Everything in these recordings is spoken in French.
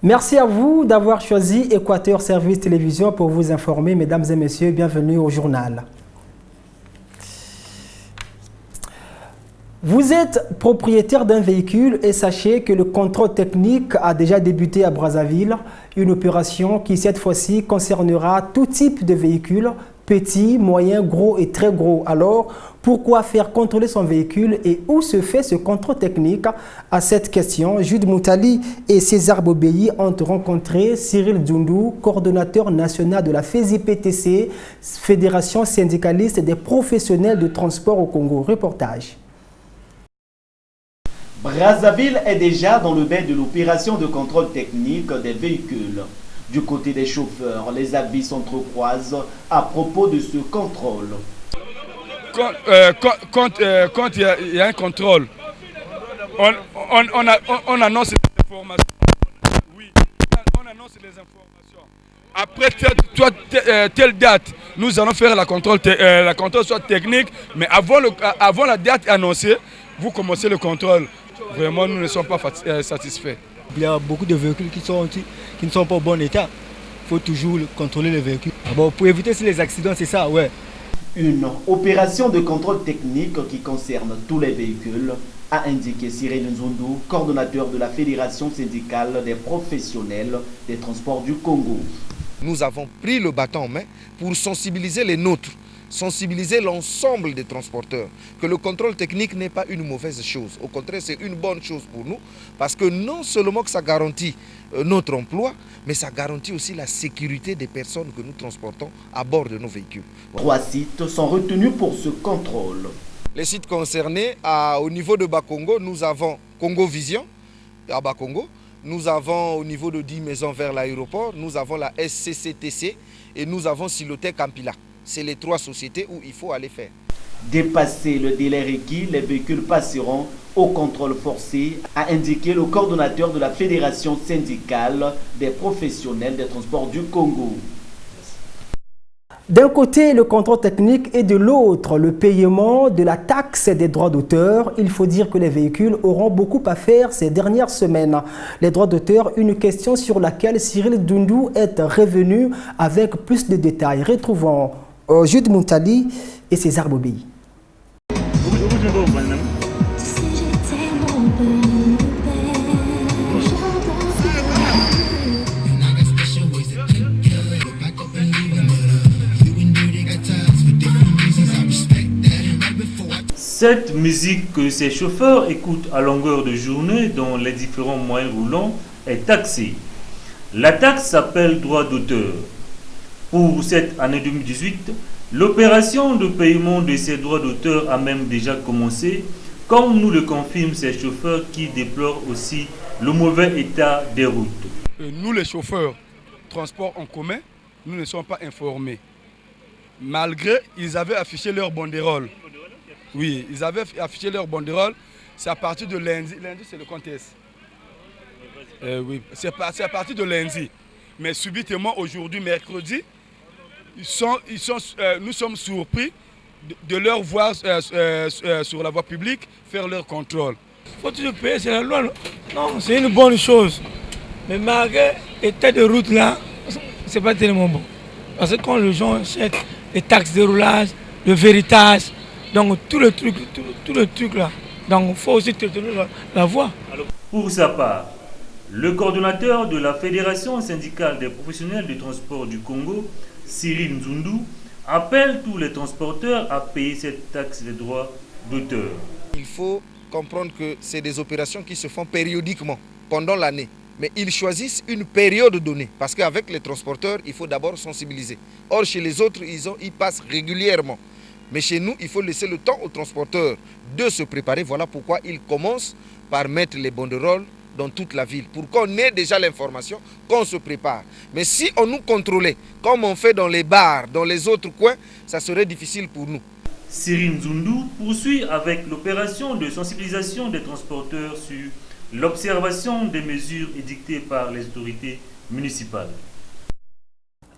Merci à vous d'avoir choisi Équateur Service Télévision pour vous informer. Mesdames et messieurs, bienvenue au journal. Vous êtes propriétaire d'un véhicule et sachez que le contrôle technique a déjà débuté à Brazzaville. Une opération qui cette fois-ci concernera tout type de véhicule, petits, moyens, gros et très gros. Alors, pourquoi faire contrôler son véhicule et où se fait ce contrôle technique? À cette question, Jude Moutali et César Bobéi ont rencontré Cyril Djoundou, coordonnateur national de la FESI-PTC, Fédération syndicaliste des professionnels de transport au Congo. Reportage. Brazzaville est déjà dans le bain de l'opération de contrôle technique des véhicules. Du côté des chauffeurs, les avis s'entrecroisent à propos de ce contrôle. Quand il y a un contrôle, on annonce les informations. Oui, on annonce les informations. Après telle date, nous allons faire la contrôle soit technique, mais avant la date annoncée, vous commencez le contrôle. Vraiment, nous ne sommes pas satisfaits. Il y a beaucoup de véhicules qui ne sont pas en bon état. Il faut toujours contrôler les véhicules. Bon, pour éviter les accidents, c'est ça, ouais. Une opération de contrôle technique qui concerne tous les véhicules, a indiqué Cyril Nzundu, coordonnateur de la Fédération syndicale des professionnels des transports du Congo. Nous avons pris le bâton en main pour sensibiliser les nôtres, sensibiliser l'ensemble des transporteurs, que le contrôle technique n'est pas une mauvaise chose. Au contraire, c'est une bonne chose pour nous, parce que non seulement que ça garantit notre emploi, mais ça garantit aussi la sécurité des personnes que nous transportons à bord de nos véhicules. 3 sites sont retenus pour ce contrôle. Les sites concernés, au niveau de Bakongo, nous avons Congo Vision, à Bakongo. Nous avons au niveau de 10 maisons vers l'aéroport, nous avons la SCCTC et nous avons Silotec Ampila. C'est les 3 sociétés où il faut aller faire. Dépasser le délai requis, les véhicules passeront au contrôle forcé, a indiqué le coordonnateur de la Fédération syndicale des professionnels des transports du Congo. D'un côté, le contrôle technique et de l'autre, le paiement de la taxe des droits d'auteur. Il faut dire que les véhicules auront beaucoup à faire ces dernières semaines. Les droits d'auteur, une question sur laquelle Cyril Djoundou est revenu avec plus de détails. Retrouvons Jude Moutali et César Bobéi. Cette musique que ces chauffeurs écoutent à longueur de journée dans les différents moyens roulants est taxée. La taxe s'appelle droit d'auteur. Pour cette année 2018, l'opération de paiement de ces droits d'auteur a même déjà commencé, comme nous le confirment ces chauffeurs qui déplorent aussi le mauvais état des routes. Nous les chauffeurs, transport en commun, nous ne sommes pas informés. Malgré, ils avaient affiché leur banderole. Oui, ils avaient affiché leur banderole. C'est à partir de lundi. Lundi, c'est le contest. Oui, c'est à partir de lundi. Mais subitement, aujourd'hui, mercredi, nous sommes surpris de leur voir sur la voie publique faire leur contrôle. Il faut toujours payer, c'est la loi. Non, c'est une bonne chose. Mais malgré l'état de route là, c'est pas tellement bon. Parce que quand les gens cherchent les taxes de roulage, le véritage, donc tout le truc là, donc il faut aussi tenir la voie. Alors, pour sa part, le coordonnateur de la Fédération syndicale des professionnels du transport du Congo, Cyril Nzundu, appelle tous les transporteurs à payer cette taxe de droits d'auteur. Il faut comprendre que c'est des opérations qui se font périodiquement, pendant l'année. Mais ils choisissent une période donnée, parce qu'avec les transporteurs, il faut d'abord sensibiliser. Or, chez les autres, ils passent régulièrement. Mais chez nous, il faut laisser le temps aux transporteurs de se préparer. Voilà pourquoi ils commencent par mettre les banderoles dans toute la ville, pour qu'on ait déjà l'information, qu'on se prépare. Mais si on nous contrôlait, comme on fait dans les bars, dans les autres coins, ça serait difficile pour nous. Cyril Nzundu poursuit avec l'opération de sensibilisation des transporteurs sur l'observation des mesures édictées par les autorités municipales.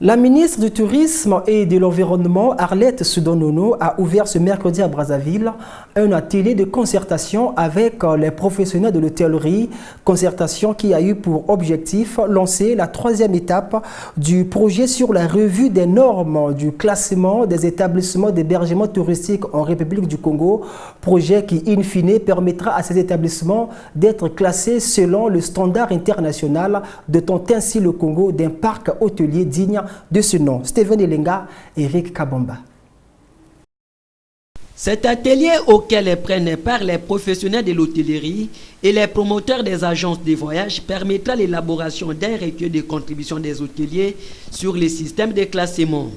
La ministre du Tourisme et de l'Environnement, Arlette Soudan-Nono, a ouvert ce mercredi à Brazzaville un atelier de concertation avec les professionnels de l'hôtellerie, concertation qui a eu pour objectif lancer la 3e étape du projet sur la revue des normes du classement des établissements d'hébergement touristique en République du Congo, projet qui, in fine, permettra à ces établissements d'être classés selon le standard international, dotant ainsi le Congo d'un parc hôtelier digne de ce nom. Steven Elenga et Eric Kabamba. Cet atelier auquel prennent part les professionnels de l'hôtellerie et les promoteurs des agences de voyage permettra l'élaboration d'un recueil de contributions des hôteliers sur les systèmes de classement.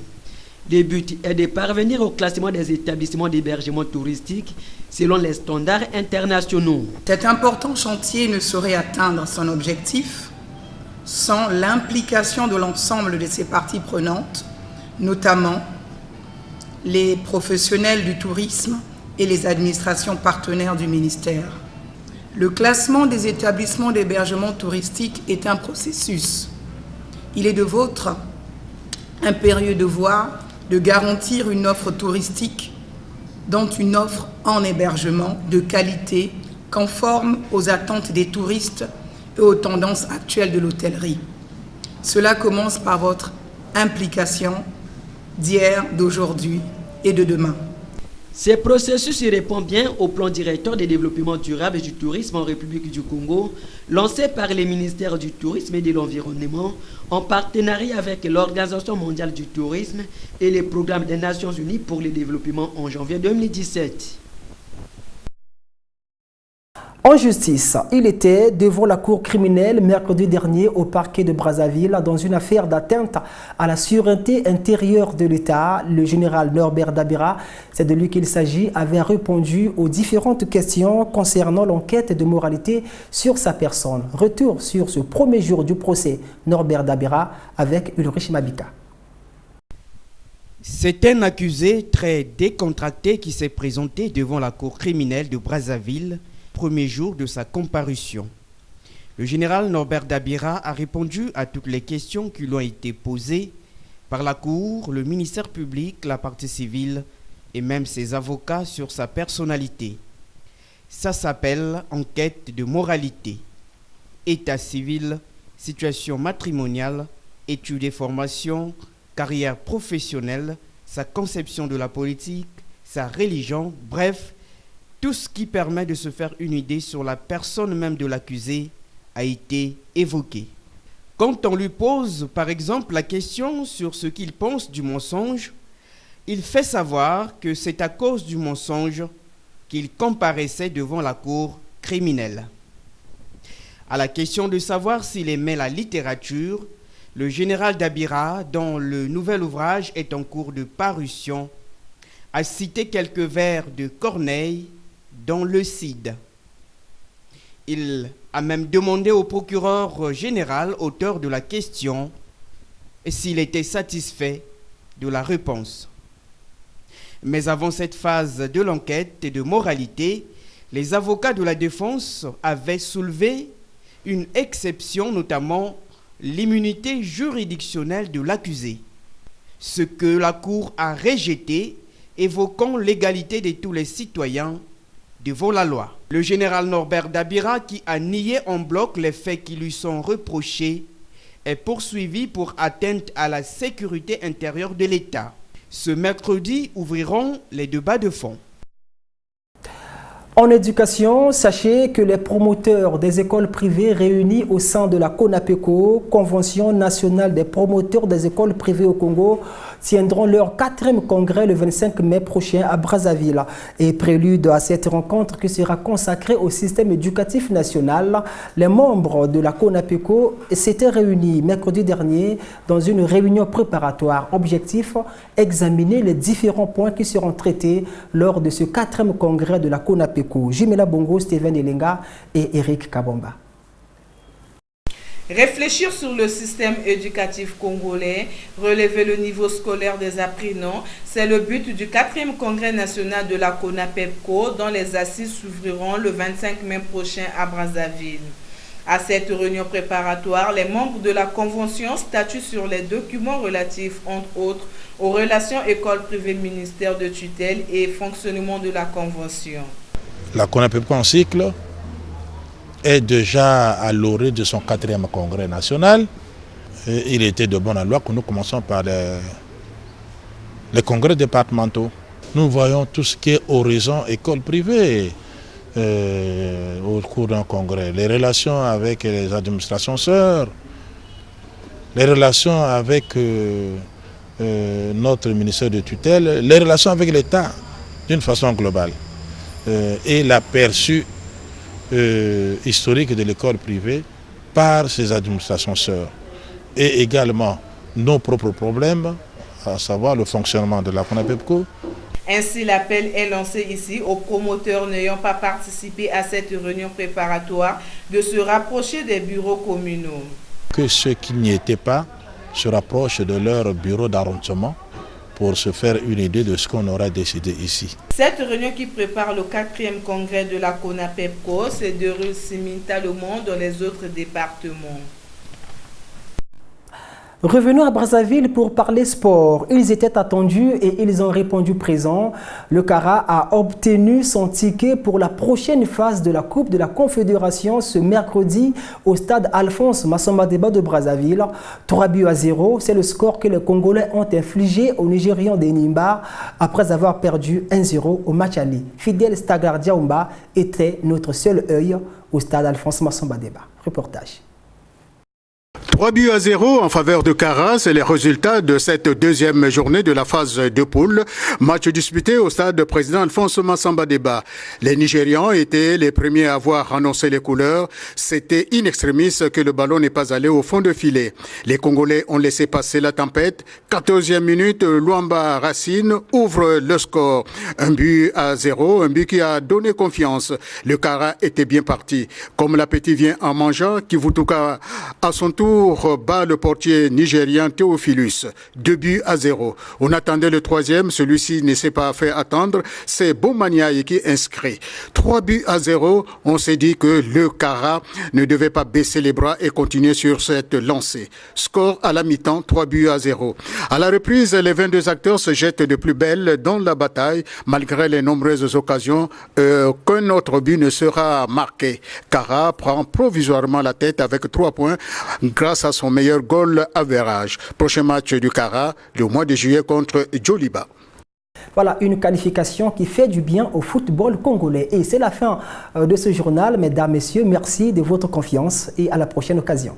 Le but est de parvenir au classement des établissements d'hébergement touristique selon les standards internationaux. Cet important chantier ne saurait atteindre son objectif sans l'implication de l'ensemble de ses parties prenantes, notamment les professionnels du tourisme et les administrations partenaires du ministère. Le classement des établissements d'hébergement touristique est un processus. Il est de votre impérieux devoir de garantir une offre touristique, dont une offre en hébergement de qualité conforme aux attentes des touristes et aux tendances actuelles de l'hôtellerie. Cela commence par votre implication d'hier, d'aujourd'hui et de demain. Ce processus répond bien au plan directeur de développement durable et du tourisme en République du Congo, lancé par les ministères du Tourisme et de l'Environnement, en partenariat avec l'Organisation mondiale du tourisme et les programmes des Nations unies pour le développement en janvier 2017. En justice, il était devant la cour criminelle mercredi dernier au parquet de Brazzaville dans une affaire d'atteinte à la sûreté intérieure de l'État. Le général Norbert Dabira, c'est de lui qu'il s'agit, avait répondu aux différentes questions concernant l'enquête de moralité sur sa personne. Retour sur ce premier jour du procès Norbert Dabira avec Ulrich Mabika. C'est un accusé très décontracté qui s'est présenté devant la cour criminelle de Brazzaville premier jour de sa comparution. Le général Norbert Dabira a répondu à toutes les questions qui lui ont été posées par la Cour, le ministère public, la partie civile et même ses avocats sur sa personnalité. Ça s'appelle enquête de moralité. État civil, situation matrimoniale, études et formations, carrière professionnelle, sa conception de la politique, sa religion, bref, tout ce qui permet de se faire une idée sur la personne même de l'accusé a été évoqué. Quand on lui pose, par exemple, la question sur ce qu'il pense du mensonge, il fait savoir que c'est à cause du mensonge qu'il comparaissait devant la cour criminelle. À la question de savoir s'il aimait la littérature, le général Dabira, dont le nouvel ouvrage est en cours de parution, a cité quelques vers de Corneille dans le Cid. Il a même demandé au procureur général, auteur de la question, s'il était satisfait de la réponse. Mais avant cette phase de l'enquête et de moralité, les avocats de la défense avaient soulevé une exception, notamment l'immunité juridictionnelle de l'accusé, ce que la Cour a rejeté, évoquant l'égalité de tous les citoyens devant la loi. Le général Norbert Dabira, qui a nié en bloc les faits qui lui sont reprochés, est poursuivi pour atteinte à la sécurité intérieure de l'État. Ce mercredi ouvriront les débats de fond. En éducation, sachez que les promoteurs des écoles privées réunis au sein de la CONAPECO, Convention nationale des promoteurs des écoles privées au Congo, tiendront leur 4e congrès le 25 mai prochain à Brazzaville. Et prélude à cette rencontre qui sera consacrée au système éducatif national, les membres de la CONAPECO s'étaient réunis mercredi dernier dans une réunion préparatoire. Objectif, examiner les différents points qui seront traités lors de ce 4e congrès de la CONAPECO. Jimela Bongo, Steven Elenga et Eric Kabamba. Réfléchir sur le système éducatif congolais, relever le niveau scolaire des apprenants, c'est le but du 4e congrès national de la CONAPEPCO dont les assises s'ouvriront le 25 mai prochain à Brazzaville. À cette réunion préparatoire, les membres de la Convention statuent sur les documents relatifs, entre autres, aux relations écoles privées ministère de tutelle et fonctionnement de la Convention. La CONAPEPCO en cycle est déjà à l'orée de son 4e congrès national. Il était de bonne loi que nous commençons par les congrès départementaux. Nous voyons tout ce qui est horizon école privée au cours d'un congrès. Les relations avec les administrations sœurs, les relations avec notre ministère de tutelle, les relations avec l'État d'une façon globale et l'aperçu historique de l'école privée par ses administrations sœurs et également nos propres problèmes, à savoir le fonctionnement de la CONAPEPCO. Ainsi, l'appel est lancé ici aux promoteurs n'ayant pas participé à cette réunion préparatoire de se rapprocher des bureaux communaux. Que ceux qui n'y étaient pas se rapprochent de leur bureau d'arrondissement pour se faire une idée de ce qu'on aura décidé ici. Cette réunion qui prépare le 4e congrès de la CONAPEPCO se déroule simultanément dans les autres départements. Revenons à Brazzaville pour parler sport. Ils étaient attendus et ils ont répondu présent. Le Kara a obtenu son ticket pour la prochaine phase de la Coupe de la Confédération ce mercredi au stade Alphonse Massamba Deba de Brazzaville. 3-0, c'est le score que les Congolais ont infligé aux Nigérians des Nimba après avoir perdu 1-0 au match aller. Fidel Stagar Diaoumba était notre seul œil au stade Alphonse Massamba Deba. Reportage. 3-0 en faveur de Kara, c'est les résultats de cette deuxième journée de la phase de poule. Match disputé au stade président Alphonse Massamba Deba. Les Nigérians étaient les premiers à avoir annoncé les couleurs. C'était in extremis que le ballon n'est pas allé au fond de filet. Les Congolais ont laissé passer la tempête. 14e minute, Luamba Racine ouvre le score. 1-0, un but qui a donné confiance. Le Kara était bien parti. Comme l'appétit vient en mangeant, Kivutuka à son tour bat le portier nigérien Théophilus. 2-0. On attendait le troisième, celui-ci ne s'est pas fait attendre. C'est Bomaniaï qui inscrit. 3-0. On s'est dit que le Kara ne devait pas baisser les bras et continuer sur cette lancée. Score à la mi-temps, 3-0. À la reprise, les 22 acteurs se jettent de plus belle dans la bataille, malgré les nombreuses occasions qu'un autre but ne sera marqué. Kara prend provisoirement la tête avec 3 points grâce à son meilleur goal average. Prochain match du Kara, le mois de juillet contre Djoliba. Voilà une qualification qui fait du bien au football congolais. Et c'est la fin de ce journal. Mesdames, Messieurs, merci de votre confiance et à la prochaine occasion.